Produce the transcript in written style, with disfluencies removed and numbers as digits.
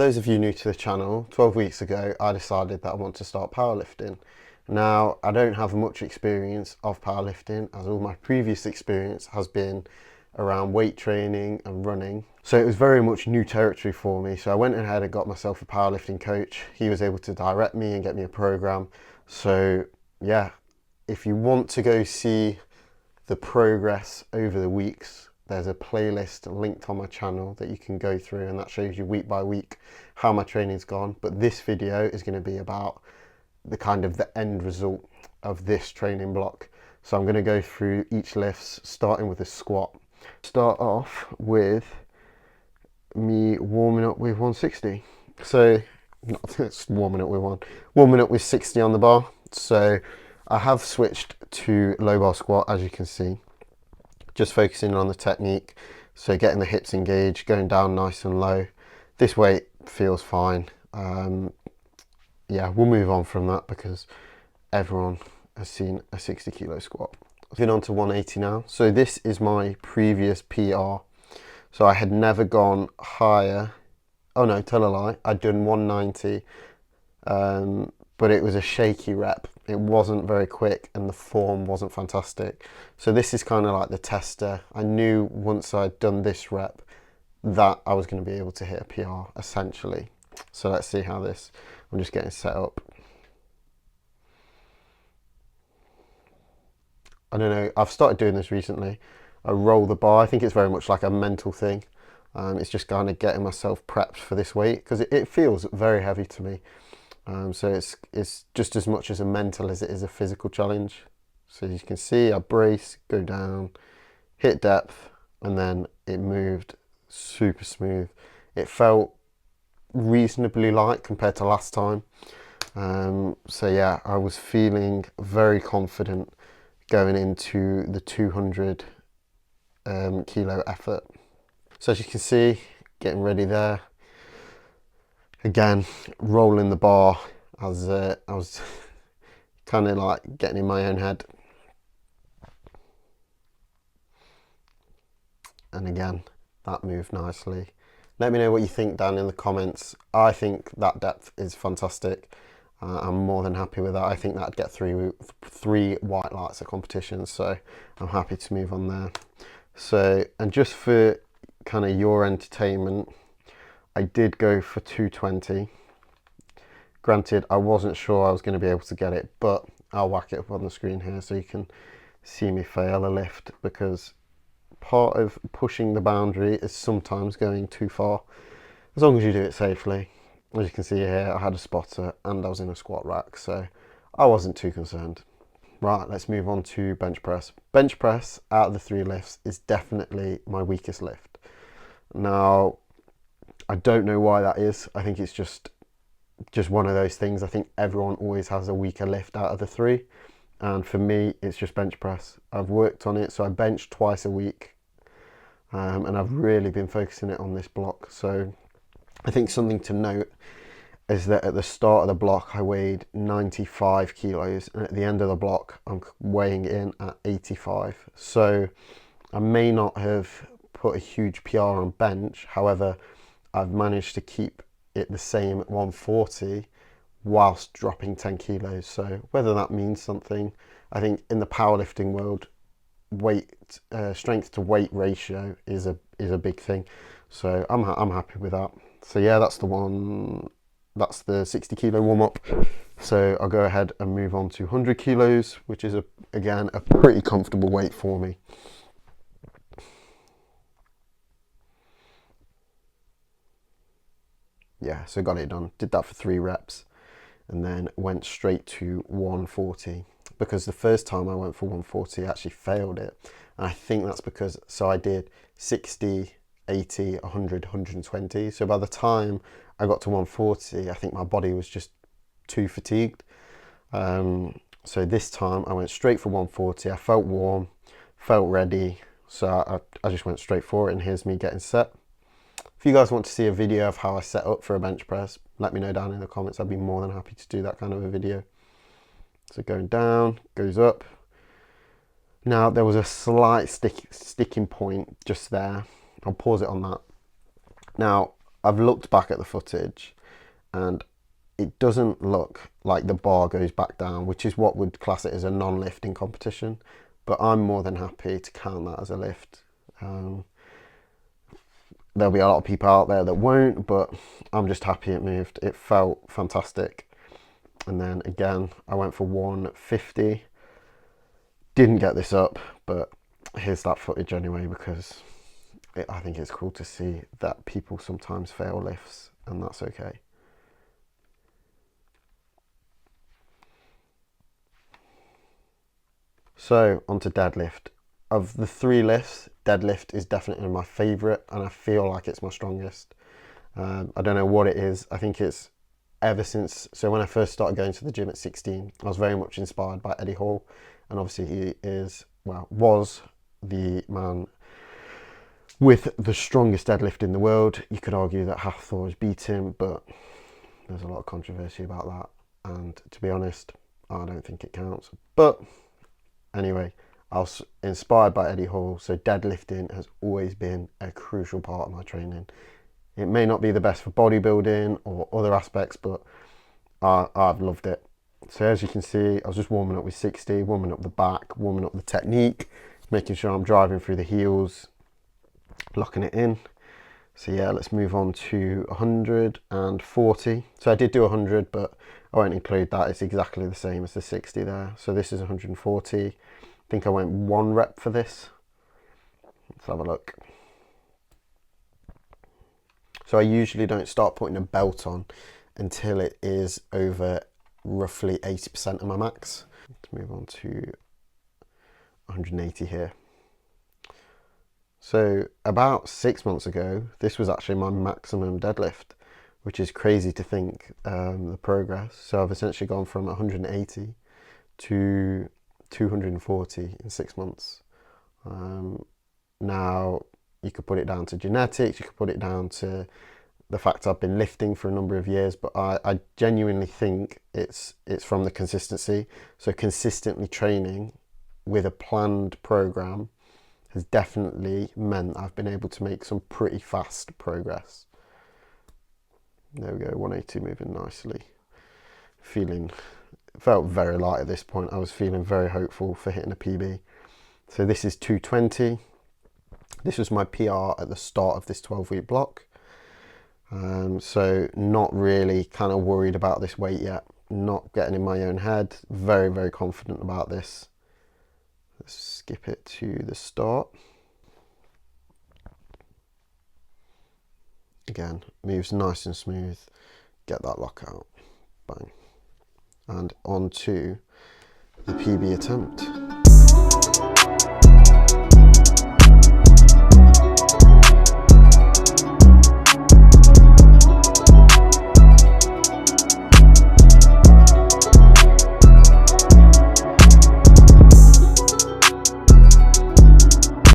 Those of you new to the channel, 12 weeks ago I decided that I want to start powerlifting. Now, I don't have much experience of powerlifting, as all my previous experience has been around weight training and running. So it was very much new territory for me. So I went ahead and got myself a powerlifting coach. He was able to direct me and get me a program. So yeah, if you want to go see the progress over the weeks, there's a playlist linked on my channel that you can go through, and that shows you week by week how my training's gone. But this video is going to be about the end result of this training block. So I'm going to go through each lifts, starting with a squat. Start off with me warming up with 160. So not warming up with 60 on the bar. So I have switched to low bar squat, as you can see, just focusing on the technique. So getting the hips engaged, going down nice and low. This weight feels fine. Yeah, we'll move on from that because everyone has seen a 60 kilo squat. Moving on to 180 now. So this is my previous PR. So I had never gone higher. Oh no, tell a lie. I'd done 190, but it was a shaky rep. It wasn't very quick and the form wasn't fantastic. So this is kind of like the tester. I knew once I'd done this rep that I was going to be able to hit a PR essentially. So let's see how this, I'm just getting set up. I don't know, I've started doing this recently. I roll the bar. I think it's very much like a mental thing. It's just kind of getting myself prepped for this weight because it feels very heavy to me. So it's just as much as a mental as it is a physical challenge. So as you can see, I brace, go down, hit depth, and then it moved super smooth. It felt reasonably light compared to last time. So yeah, I was feeling very confident going into the 200 kilo effort. So as you can see, getting ready there. Again, rolling the bar as I was kind of like getting in my own head. And again, that moved nicely. Let me know what you think down in the comments. I think that depth is fantastic. I'm more than happy with that. I think that'd get three white lights at competition, so I'm happy to move on there. So, and just for kind of your entertainment, I did go for 220. Granted, I wasn't sure I was going to be able to get it, but I'll whack it up on the screen here so you can see me fail a lift, because part of pushing the boundary is sometimes going too far, as long as you do it safely. As you can see here, I had a spotter and I was in a squat rack, so I wasn't too concerned. Right, let's move on to bench press. Bench press out of the three lifts is definitely my weakest lift. Now, I don't know why that is. I think it's just one of those things. I think everyone always has a weaker lift out of the three. And for me, it's just bench press. I've worked on it, so I bench twice a week. And I've really been focusing it on this block. So I think something to note is that at the start of the block, I weighed 95 kilos. And at the end of the block, I'm weighing in at 85. So I may not have put a huge PR on bench. However, I've managed to keep it the same at 140 whilst dropping 10 kilos. So whether that means something, I think in the powerlifting world, weight strength to weight ratio is a big thing. So I'm happy with that. So yeah, that's the 60 kilo warm up. So I'll go ahead and move on to 100 kilos, which is again a pretty comfortable weight for me. Yeah, so got it done. Did that for 3 reps and then went straight to 140, because the first time I went for 140 I actually failed it. And I think that's because, so I did 60, 80, 100, 120. So by the time I got to 140, I think my body was just too fatigued. So this time I went straight for 140. I felt warm, felt ready. So I just went straight for it, and here's me getting set. If you guys want to see a video of how I set up for a bench press, let me know down in the comments. I'd be more than happy to do that kind of a video. So going down, goes up. Now there was a slight sticking point just there. I'll pause it on that. Now I've looked back at the footage and it doesn't look like the bar goes back down, which is what would class it as a non-lifting competition. But I'm more than happy to count that as a lift. There'll be a lot of people out there that won't, but I'm just happy it moved. It felt fantastic. And then again, I went for 150. Didn't get this up, but here's that footage anyway, because I think it's cool to see that people sometimes fail lifts, and that's okay. So onto deadlift. Of the 3 lifts, deadlift is definitely my favourite, and I feel like it's my strongest. I don't know what it is. I think it's ever since, so when I first started going to the gym at 16, I was very much inspired by Eddie Hall, and obviously he was the man with the strongest deadlift in the world. You could argue that Hathor has beat him, but there's a lot of controversy about that, and to be honest, I don't think it counts. But anyway, I was inspired by Eddie Hall, so deadlifting has always been a crucial part of my training. It may not be the best for bodybuilding or other aspects, but I've loved it. So as you can see, I was just warming up with 60, warming up the back, warming up the technique, making sure I'm driving through the heels, locking it in. So yeah, let's move on to 140. So I did do 100, but I won't include that. It's exactly the same as the 60 there. So this is 140. I think I went 1 rep for this. Let's have a look. So I usually don't start putting a belt on until it is over roughly 80% of my max. Let's move on to 180 here. So about 6 months ago, this was actually my maximum deadlift, which is crazy to think, the progress. So I've essentially gone from 180 to 240 in 6 months. Now, you could put it down to genetics, you could put it down to the fact I've been lifting for a number of years, but I genuinely think it's from the consistency. So consistently training with a planned program has definitely meant I've been able to make some pretty fast progress. There we go, 180 moving nicely. Felt very light at this point. I was feeling very hopeful for hitting a PB. So this is 220. This was my PR at the start of this 12-week block. So not really kind of worried about this weight yet. Not getting in my own head. Very, very confident about this. Let's skip it to the start. Again, moves nice and smooth. Get that lock out. Bang. And on to the PB attempt.